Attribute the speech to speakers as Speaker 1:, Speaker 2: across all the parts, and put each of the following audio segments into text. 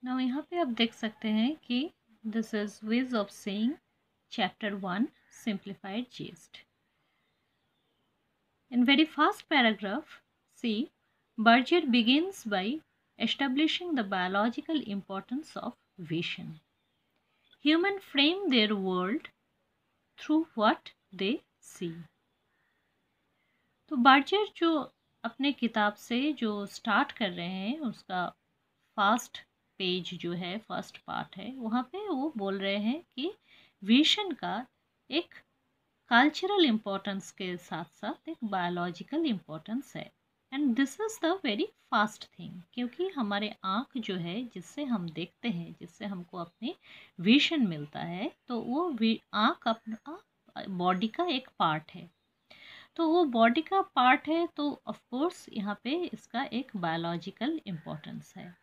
Speaker 1: Now यहाँ पे आप देख सकते हैं कि this is ways of saying chapter 1 simplified gist. In very first paragraph, see, Berger begins by establishing the biological importance of vision. Humans frame their world through what they see. तो Berger जो अपने किताब से जो start कर रहे हैं उसका फर्स्ट पेज जो है, फर्स्ट पार्ट है, वहाँ पे वो बोल रहे हैं कि विजन का एक कल्चरल इम्पोर्टेंस के साथ साथ एक बायोलॉजिकल इम्पोर्टेंस है। And this is the very fast thing, क्योंकि हमारे आँख जो है जिससे हम देखते हैं, जिससे हमको अपनी विजन मिलता है, तो वो आँख अपना बॉडी का एक पार्ट है। तो वो बॉडी का पार्ट है, तो ऑफ कोर्स यहाँ पे इसका एक बायोलॉजिकल इम्पोर्टेंस है।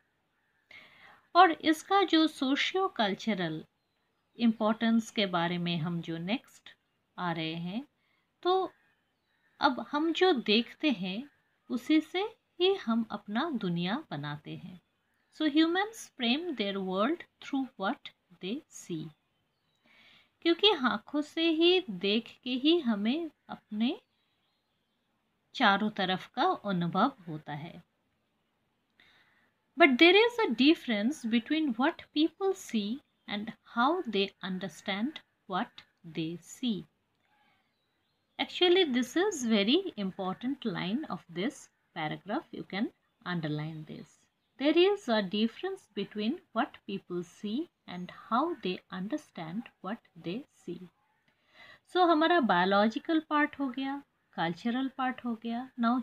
Speaker 1: और इसका जो सोशियो कल्चरल इम्पोर्टेंस के बारे में हम जो नेक्स्ट आ रहे हैं, तो अब हम जो देखते हैं उसी से ही हम अपना दुनिया बनाते हैं। So humans frame their world through what they see, क्योंकि आँखों से ही देख के ही हमें अपने चारों तरफ का अनुभव होता है। But there is a difference between what people see and how they understand what they see. Actually, this is very important line of this paragraph. You can underline this. There is a difference between what people see and how they understand what they see. So हमारा biological part हो गया, cultural part हो गया. Now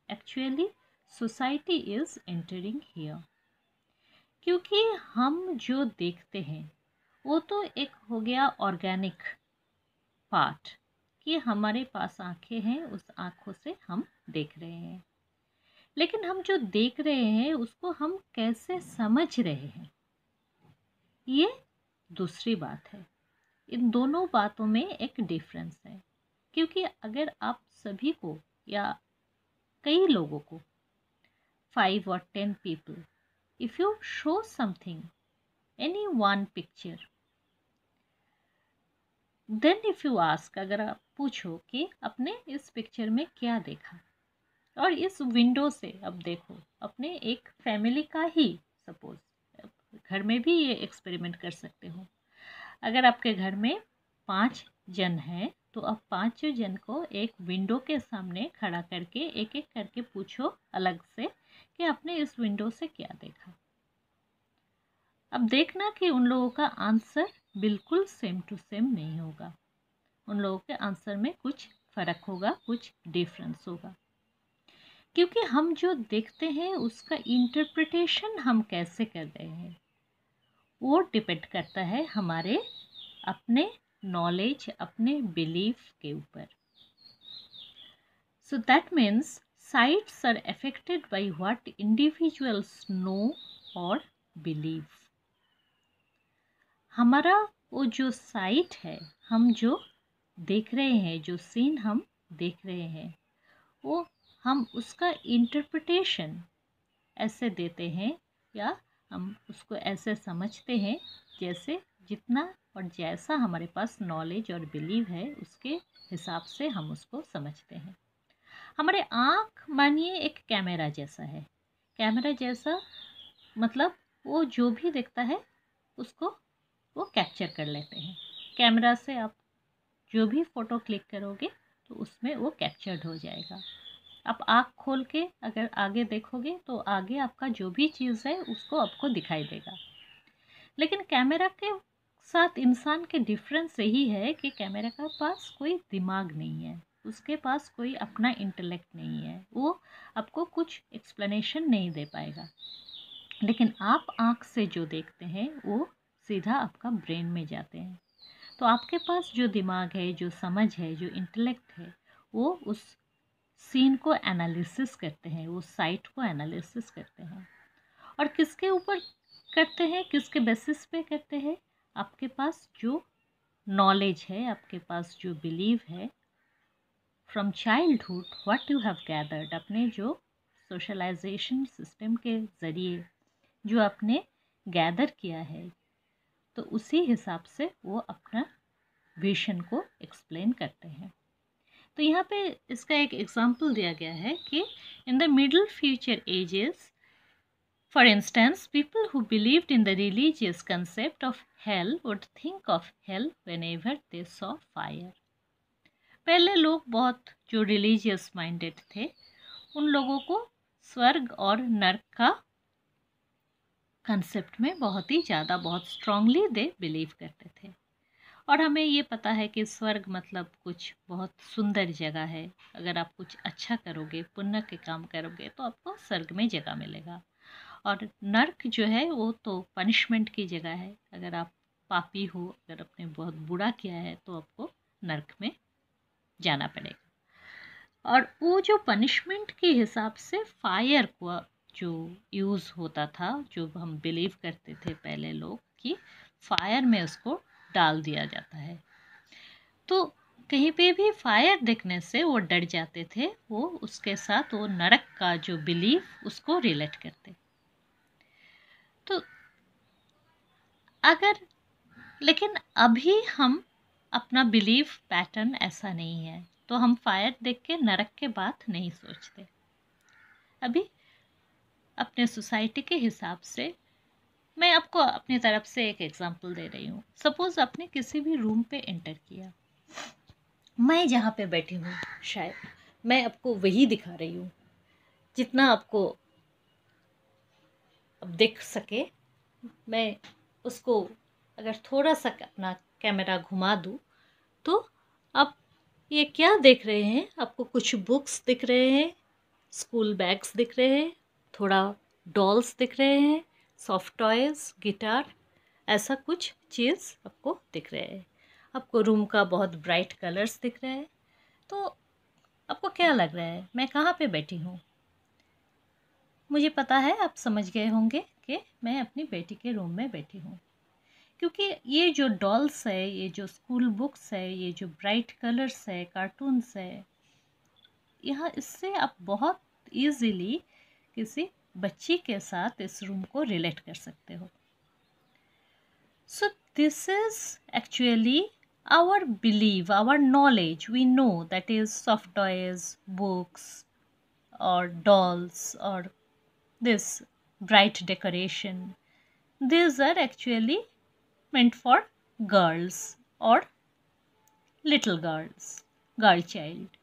Speaker 1: actually society is entering here. क्योंकि हम जो देखते हैं वो तो एक हो गया ऑर्गेनिक पार्ट, कि हमारे पास आंखें हैं, उस आंखों से हम देख रहे हैं। लेकिन हम जो देख रहे हैं उसको हम कैसे समझ रहे हैं, ये दूसरी बात है। इन दोनों बातों में एक डिफरेंस है। क्योंकि अगर आप सभी को या कई लोगों को 5 or 10 people, if you show something, any one picture, then if you ask, अगर आप पूछो कि आपने इस पिक्चर में क्या देखा, और इस विंडो से अब देखो अपने एक फैमिली का ही, सपोज घर में भी ये एक्सपेरिमेंट कर सकते हो। अगर आपके घर में 5 जन हैं तो अब 5 जन को एक विंडो के सामने खड़ा करके एक एक करके पूछो अलग से कि आपने इस विंडो से क्या देखा। अब देखना कि उन लोगों का आंसर बिल्कुल सेम टू सेम नहीं होगा। उन लोगों के आंसर में कुछ फ़र्क होगा, कुछ डिफरेंस होगा। क्योंकि हम जो देखते हैं उसका इंटरप्रिटेशन हम कैसे कर रहे हैं वो डिपेंड करता है हमारे अपने नॉलेज, अपने बिलीफ के ऊपर। So that means sights are affected by what individuals know और बिलीव। हमारा वो जो साइट है, हम जो देख रहे हैं, जो सीन हम देख रहे हैं, वो हम उसका इंटरप्रिटेशन ऐसे देते हैं या हम उसको ऐसे समझते हैं जैसे जितना और जैसा हमारे पास नॉलेज और बिलीव है उसके हिसाब से हम उसको समझते हैं। हमारे आँख मानिए एक कैमरा जैसा है। कैमरा जैसा मतलब वो जो भी देखता है उसको वो कैप्चर कर लेते हैं। कैमरा से आप जो भी फ़ोटो क्लिक करोगे तो उसमें वो कैप्चर्ड हो जाएगा। आप आँख खोल के अगर आगे देखोगे तो आगे आपका जो भी चीज़ है उसको आपको दिखाई देगा। लेकिन कैमरा के साथ इंसान के डिफरेंस यही है कि कैमरा के पास कोई दिमाग नहीं है, उसके पास कोई अपना इंटेलेक्ट नहीं है, वो आपको कुछ एक्सप्लेनेशन नहीं दे पाएगा। लेकिन आप आँख से जो देखते हैं वो सीधा आपका ब्रेन में जाते हैं। तो आपके पास जो दिमाग है, जो समझ है, जो इंटेलेक्ट है, वो उस सीन को एनालिसिस करते हैं, वो साइट को एनालिसिस करते हैं। और किसके ऊपर करते हैं, किसके बेसिस पे करते हैं? आपके पास जो नॉलेज है, आपके पास जो बिलीव है from childhood, what you have gathered, अपने जो सोशलाइजेशन सिस्टम के ज़रिए जो आपने गैदर किया है, तो उसी हिसाब से वो अपना विजन को एक्सप्लेन करते हैं। तो यहाँ पे इसका एक एग्जाम्पल दिया गया है कि in the middle future ages, for instance, people who believed in the religious concept of hell would think of hell whenever they saw fire. पहले लोग बहुत जो रिलीजियस माइंडेड थे, उन लोगों को स्वर्ग और नरक का कंसेप्ट में बहुत ही ज़्यादा, बहुत स्ट्रांगली दे बिलीव करते थे। और हमें ये पता है कि स्वर्ग मतलब कुछ बहुत सुंदर जगह है। अगर आप कुछ अच्छा करोगे, पुण्य के काम करोगे, तो आपको स्वर्ग में जगह मिलेगा। और नर्क जो है वो तो पनिशमेंट की जगह है। अगर आप पापी हो, अगर आपने बहुत बुरा किया है, तो आपको नर्क में जाना पड़ेगा। और वो जो पनिशमेंट के हिसाब से फायर को जो यूज़ होता था, जो हम बिलीव करते थे पहले लोग कि फायर में उसको डाल दिया जाता है, तो कहीं पे भी फायर देखने से वो डर जाते थे। वो उसके साथ वो नरक का जो बिलीव उसको रिलेट करते। तो अगर, लेकिन अभी हम अपना बिलीफ पैटर्न ऐसा नहीं है, तो हम फायर देख के नरक के बात नहीं सोचते। अभी अपने सोसाइटी के हिसाब से मैं आपको अपनी तरफ से एक एग्जांपल दे रही हूँ। सपोज आपने किसी भी रूम पे एंटर किया, मैं जहाँ पे बैठी हूँ शायद मैं आपको वही दिखा रही हूँ जितना आपको अब दिख सके। मैं उसको अगर थोड़ा सा अपना कैमरा घुमा दूँ, तो आप ये क्या देख रहे हैं? आपको कुछ बुक्स दिख रहे हैं, स्कूल बैग्स दिख रहे हैं, थोड़ा डॉल्स दिख रहे हैं, सॉफ्ट टॉयज़, गिटार, ऐसा कुछ चीज़ आपको दिख रहे हैं। आपको रूम का बहुत ब्राइट कलर्स दिख रहे हैं। तो आपको क्या लग रहा है, मैं कहाँ पे बैठी हूँ? मुझे पता है आप समझ गए होंगे कि मैं अपनी बेटी के रूम में बैठी हूँ, क्योंकि ये जो डॉल्स है, ये जो स्कूल बुक्स है, ये जो ब्राइट कलर्स है, कार्टून्स है, यहाँ इससे आप बहुत इजीली किसी बच्ची के साथ इस रूम को रिलेट कर सकते हो। So this is actually our belief, our knowledge. We know that is soft toys, books, or dolls, or this bright decoration. These are actually meant for girls or little girls, girl child.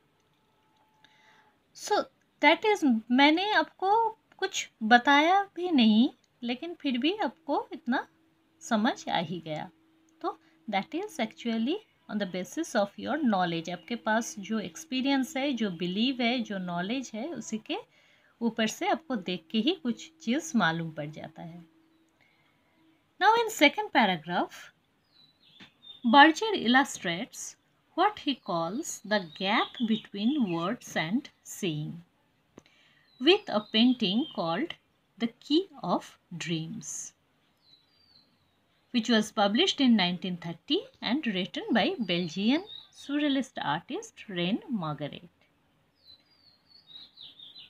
Speaker 1: So that is, मैंने आपको कुछ बताया भी नहीं, लेकिन फिर भी आपको इतना समझ आ ही गया। तो that is actually on the basis of your knowledge. आपके पास जो एक्सपीरियंस है, जो बिलीव है, जो नॉलेज है, उसी के ऊपर से आपको देख के ही कुछ चीज़ मालूम पड़ जाता है। Now in second paragraph, Berger illustrates what he calls the gap between words and saying with a painting called The Key of Dreams, which was published in 1930 and written by Belgian surrealist artist Reine Margaret.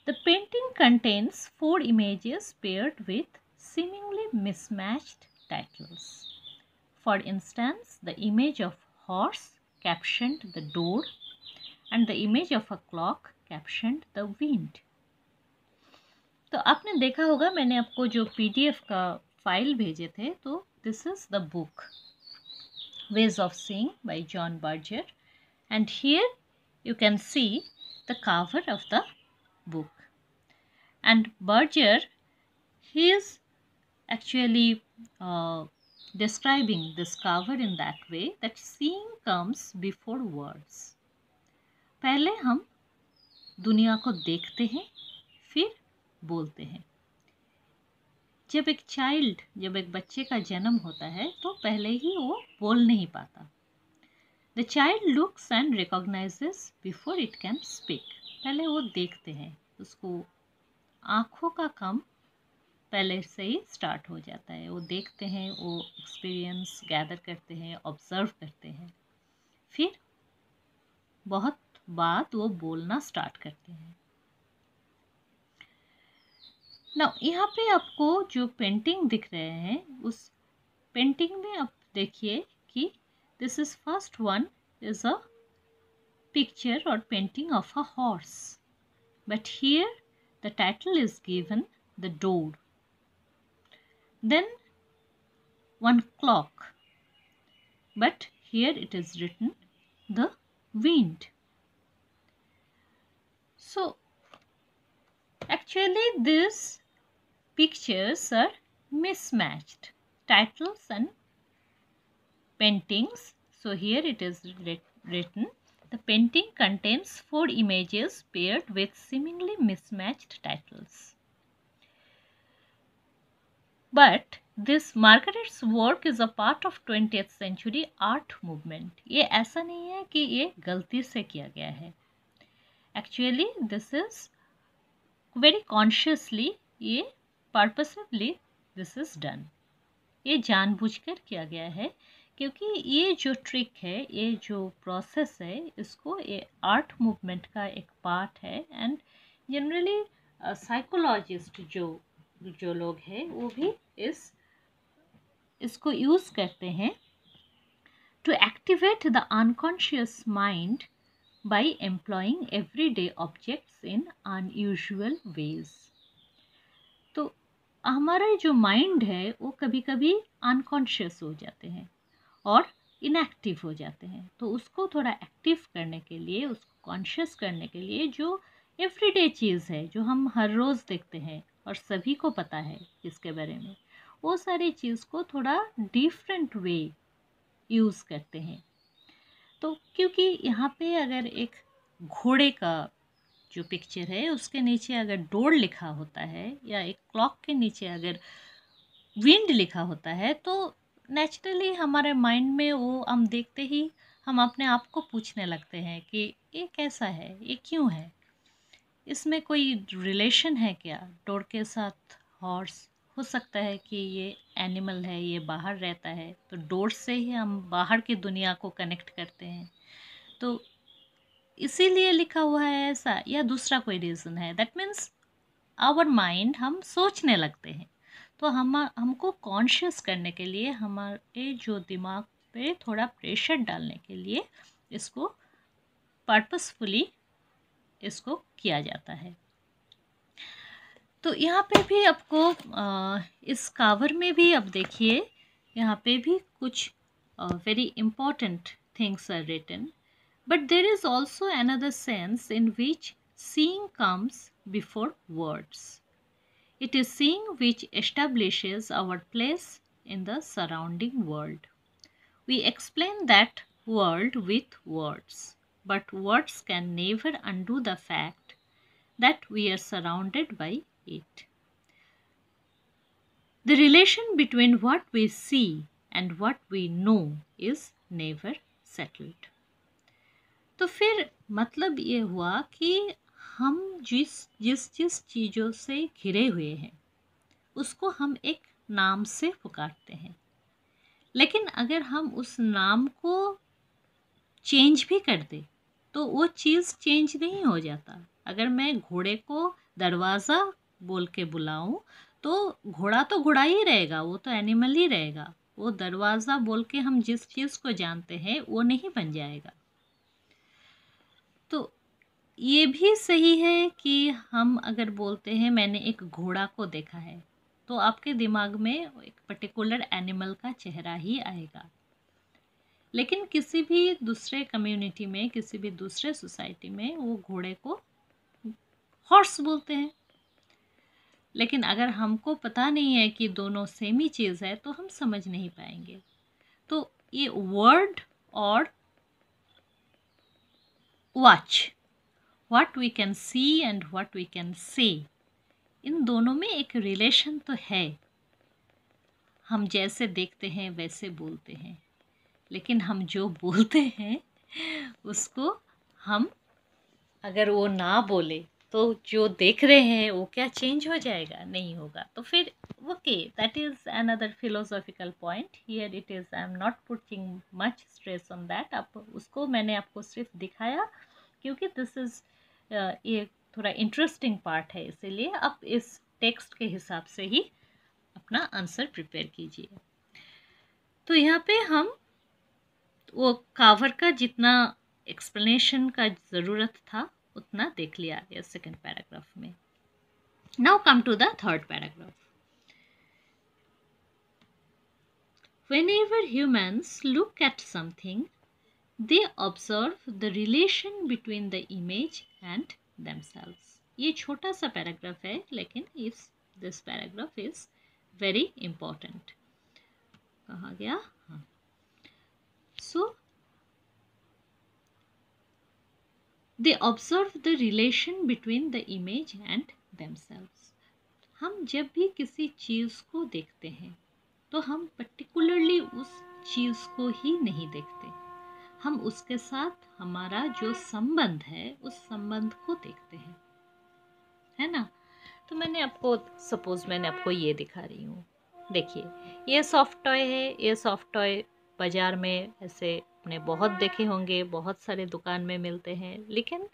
Speaker 1: The painting contains 4 images paired with seemingly mismatched titles. For instance, the image of horse captioned the door and the image of a clock captioned the wind. तो आपने देखा होगा, मैंने आपको जो PDF का file भेजे थे, तो this is the book Ways of Seeing by John Berger, and here you can see the cover of the book. And Berger, he is actually describing this cover in that way that seeing comes before words. पहले हम दुनिया को देखते हैं, फिर बोलते हैं। जब एक बच्चे का जन्म होता है, तो पहले ही वो बोल नहीं पाता। The child looks and recognizes before it can speak. पहले वो देखते हैं, उसको आँखों का काम पहले से ही स्टार्ट हो जाता है। वो देखते हैं, वो एक्सपीरियंस गैदर करते हैं, ऑब्जर्व करते हैं, फिर बहुत बाद वो बोलना स्टार्ट करते हैं। ना यहाँ पे आपको जो पेंटिंग दिख रहे हैं उस पेंटिंग में आप देखिए कि this is first one is a picture or painting of a horse, but here the title is given the door, then one clock, but here it is written the wind. So actually these pictures are mismatched, titles and paintings. So here it is written the painting contains 4 images paired with seemingly mismatched titles. But this Margaret's work is a part of 20th century art movement. ये ऐसा नहीं है कि ये गलती से किया गया है. Actually this is very consciously, ये purposefully this is done. ये जानबूझकर किया गया है क्योंकि ये जो ट्रिक है, ये जो प्रोसेस है, इसको ये आर्ट मूवमेंट का एक पार्ट है. एंड जनरली साइकोलॉजिस्ट जो लोग हैं वो भी इसको यूज करते हैं to activate the unconscious mind by employing everyday objects in unusual ways. तो हमारा जो माइंड है वो कभी कभी अनकॉन्शियस हो जाते हैं और इनएक्टिव हो जाते हैं. तो उसको थोड़ा एक्टिव करने के लिए, उसको कॉन्शियस करने के लिए जो एवरीडे चीज़ है जो हम हर रोज़ देखते हैं और सभी को पता है इसके बारे में, वो सारी चीज़ को थोड़ा डिफरेंट वे यूज़ करते हैं. तो क्योंकि यहाँ पे अगर एक घोड़े का जो पिक्चर है उसके नीचे अगर डोर लिखा होता है या एक क्लॉक के नीचे अगर विंड लिखा होता है तो नेचुरली हमारे माइंड में वो हम देखते ही हम अपने आप को पूछने लगते हैं कि ये कैसा है, ये क्यों है, इसमें कोई रिलेशन है क्या डोर के साथ. हॉर्स हो सकता है कि ये एनिमल है, ये बाहर रहता है, तो डोर से ही हम बाहर की दुनिया को कनेक्ट करते हैं. तो इसीलिए लिखा हुआ है ऐसा, या दूसरा कोई रीज़न है. दैट मीन्स आवर माइंड, हम सोचने लगते हैं. तो हमको कॉन्शियस करने के लिए, हमारे जो दिमाग पे थोड़ा प्रेशर डालने के लिए इसको पर्पसफुली इसको किया जाता है. तो यहाँ पे भी आपको इस कावर में भी अब देखिए, यहाँ पे भी कुछ very important things are written. But there is also another sense in which seeing comes before words. It is seeing which establishes our place in the surrounding world. We explain that world with words, but words can never undo the fact that we are surrounded by it. The relation between what we see and what we know is never settled. तो फिर मतलब ये हुआ कि हम जिस चीज़ों से घिरे हुए हैं उसको हम एक नाम से पुकारते हैं. लेकिन अगर हम उस नाम को चेंज भी कर दें तो वो चीज़ चेंज नहीं हो जाता. अगर मैं घोड़े को दरवाज़ा बोल के बुलाऊं तो घोड़ा तो घोड़ा ही रहेगा, वो तो एनिमल ही रहेगा. वो दरवाज़ा बोल के हम जिस चीज़ को जानते हैं वो नहीं बन जाएगा. तो ये भी सही है कि हम अगर बोलते हैं मैंने एक घोड़ा को देखा है तो आपके दिमाग में एक पर्टिकुलर एनिमल का चेहरा ही आएगा. लेकिन किसी भी दूसरे कम्युनिटी में, किसी भी दूसरे सोसाइटी में वो घोड़े को हॉर्स बोलते हैं. लेकिन अगर हमको पता नहीं है कि दोनों सेम ही चीज़ है तो हम समझ नहीं पाएंगे. तो ये वर्ड और watch, what we can see and what we can say, इन दोनों में एक रिलेशन तो है. हम जैसे देखते हैं वैसे बोलते हैं, लेकिन हम जो बोलते हैं उसको हम अगर वो ना बोले तो जो देख रहे हैं वो क्या चेंज हो जाएगा? नहीं होगा. तो फिर okay, that is another philosophical point. Here it is, I am not putting much stress on that. अब उसको मैंने आपको सिर्फ दिखाया क्योंकि दिस इज़ ये थोड़ा इंटरेस्टिंग पार्ट है, इसीलिए अब इस टेक्स्ट के हिसाब से ही अपना आंसर प्रिपेयर कीजिए। तो यहाँ पे हम वो कावर का जितना एक्सप्लेनेशन का ज़रूरत था उतना देख लिया ये सेकेंड पैराग्राफ में। Now come to the third paragraph. Whenever humans look at something, they observe the relation between the image and themselves. ये छोटा सा पैराग्राफ है लेकिन this paragraph is very important. कहाँ गया? हाँ, so they observe the relation between the image and themselves. हम जब भी किसी चीज़ को देखते हैं तो हम पर्टिकुलरली उस चीज़ को ही नहीं देखते, हम उसके साथ हमारा जो संबंध है उस संबंध को देखते हैं, है ना। तो मैंने आपको ये दिखा रही हूँ, देखिए ये सॉफ्ट टॉय है। ये सॉफ्ट टॉय बाज़ार में ऐसे आपने बहुत देखे होंगे, बहुत सारे दुकान में मिलते हैं, लेकिन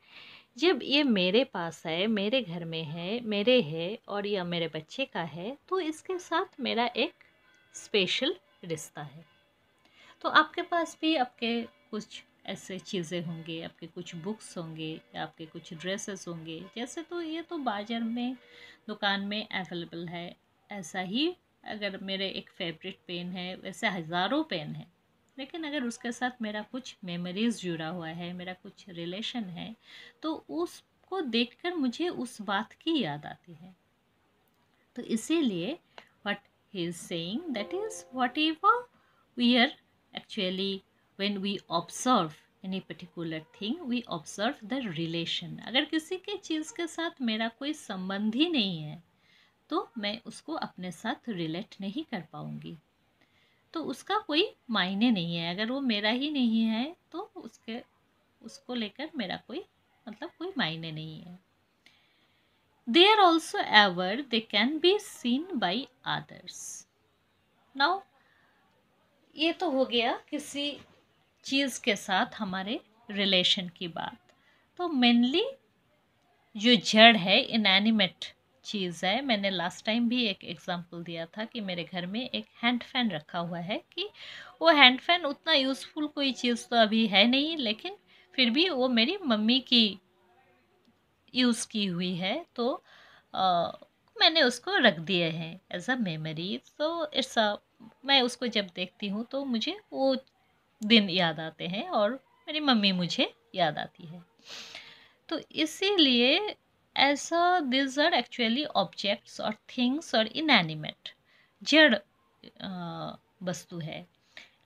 Speaker 1: जब ये मेरे पास है, मेरे घर में है, मेरे है और या मेरे बच्चे का है, तो इसके साथ मेरा एक स्पेशल रिश्ता है। तो आपके पास भी आपके कुछ ऐसे चीज़ें होंगे, आपके कुछ बुक्स होंगे या आपके कुछ ड्रेसेस होंगे, जैसे तो ये तो बाज़ार में दुकान में अवेलेबल है। ऐसा ही अगर मेरे एक फेवरेट पेन है, वैसे हज़ारों पेन है, लेकिन अगर उसके साथ मेरा कुछ मेमोरीज़ जुड़ा हुआ है, मेरा कुछ रिलेशन है, तो उसको देखकर मुझे उस बात की याद आती है। तो इसीलिए what he is saying, that is whatever we are actually, when we observe any particular thing, we observe the relation. अगर किसी के चीज़ के साथ मेरा कोई संबंध ही नहीं है तो मैं उसको अपने साथ रिलेट नहीं कर पाऊंगी, तो उसका कोई मायने नहीं है। अगर वो मेरा ही नहीं है तो उसको लेकर मेरा कोई कोई मायने नहीं है। They are also aware they can be seen by others. Now ये तो हो गया किसी चीज़ के साथ हमारे रिलेशन की बात। तो मेनली जो जड़ है इनएनिमेट चीज़ है। मैंने लास्ट टाइम भी एक एग्जांपल दिया था कि मेरे घर में एक हैंड फैन रखा हुआ है, कि वो हैंड फैन उतना यूज़फुल कोई चीज़ तो अभी है नहीं, लेकिन फिर भी वो मेरी मम्मी की यूज़ की हुई है, तो मैंने उसको रख दिए हैं एज अ मेमोरी। तो मैं उसको जब देखती हूँ तो मुझे वो दिन याद आते हैं और मेरी मम्मी मुझे याद आती है। तो इसीलिए ऐसा दिस आर एक्चुअली ऑब्जेक्ट्स और थिंग्स और इनएनिमेट जड़ वस्तु है।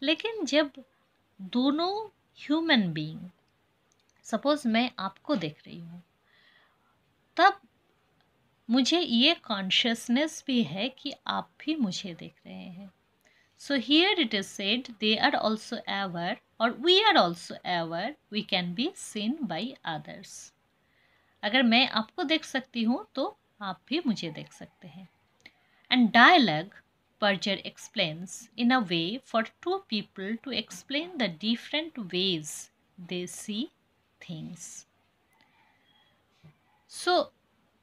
Speaker 1: लेकिन जब दोनों ह्यूमन बीइंग, सपोज मैं आपको देख रही हूँ, तब मुझे ये कॉन्शियसनेस भी है कि आप भी मुझे देख रहे हैं। So here it is said they are also aware और we are also aware we can be seen by others. अगर मैं आपको देख सकती हूँ तो आप भी मुझे देख सकते हैं। And dialogue Berger explains in a way for two people to explain the different ways they see things. So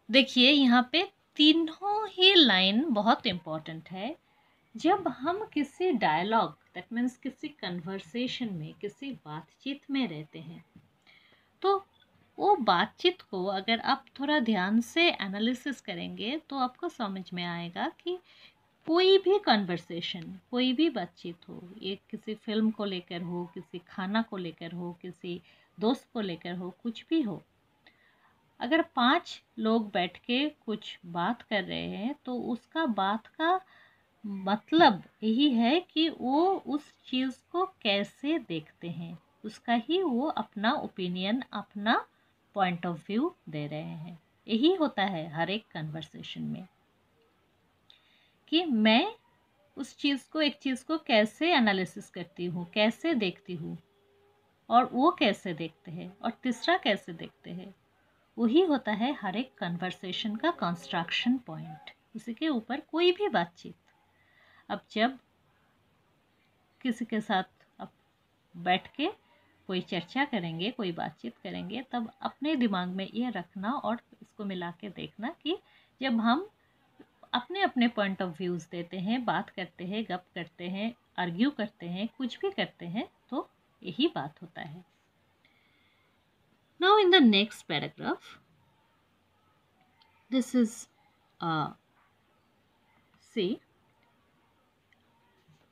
Speaker 1: देखिए यहाँ पे तीनों ही लाइन बहुत इम्पॉर्टेंट है। जब हम किसी डायलॉग, दैट मीन्स किसी कन्वर्सेशन में, किसी बातचीत में रहते हैं, तो वो बातचीत को अगर आप थोड़ा ध्यान से एनालिसिस करेंगे तो आपको समझ में आएगा कि कोई भी कन्वर्सेशन, कोई भी बातचीत हो, ये किसी फिल्म को लेकर हो, किसी खाना को लेकर हो, किसी दोस्त को लेकर हो, कुछ भी हो, अगर 5 लोग बैठ के कुछ बात कर रहे हैं तो उसका बात का मतलब यही है कि वो उस चीज़ को कैसे देखते हैं, उसका ही वो अपना ओपिनियन, अपना पॉइंट ऑफ व्यू दे रहे हैं। यही होता है हर एक कन्वर्सेशन में, कि मैं उस चीज़ को, एक चीज़ को कैसे एनालिसिस करती हूँ, कैसे देखती हूँ, और वो कैसे देखते हैं और तीसरा कैसे देखते हैं। वही होता है हर एक कन्वर्सेशन का कंस्ट्रक्शन पॉइंट। उसी के ऊपर कोई भी बातचीत, अब जब किसी के साथ आप बैठ के कोई चर्चा करेंगे, कोई बातचीत करेंगे, तब अपने दिमाग में ये रखना और इसको मिला के देखना कि जब हम अपने अपने पॉइंट ऑफ व्यूज़ देते हैं, बात करते हैं, गप करते हैं, आर्ग्यू करते हैं, कुछ भी करते हैं, तो यही बात होता है. Now in the next paragraph, this is see.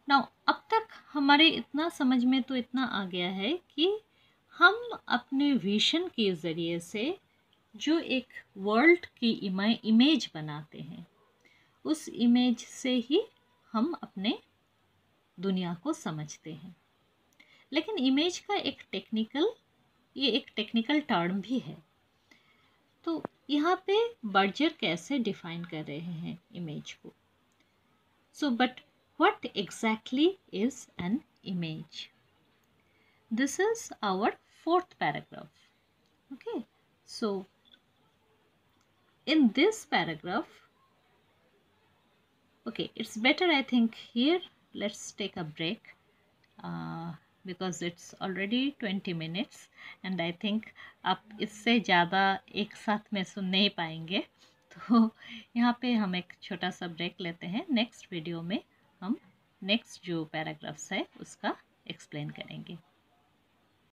Speaker 1: Now अब तक हमारे इतना समझ में तो इतना आ गया है कि हम अपने विजन के ज़रिए से जो एक वर्ल्ड की इमेज बनाते हैं, उस इमेज से ही हम अपने दुनिया को समझते हैं. लेकिन इमेज का ये एक टेक्निकल टर्म भी है. तो यहाँ पे बर्जर कैसे डिफाइन कर रहे हैं इमेज को. So but what exactly is an image? This is our fourth paragraph. Okay, so in this paragraph, okay, it's better I think here let's take a break because it's already 20 minutes and I think आप इससे ज़्यादा एक साथ में सुन नहीं पाएंगे. तो यहाँ पे हम एक छोटा सा ब्रेक लेते हैं. नेक्स्ट वीडियो में हम नेक्स्ट जो पैराग्राफ्स है उसका एक्सप्लेन करेंगे.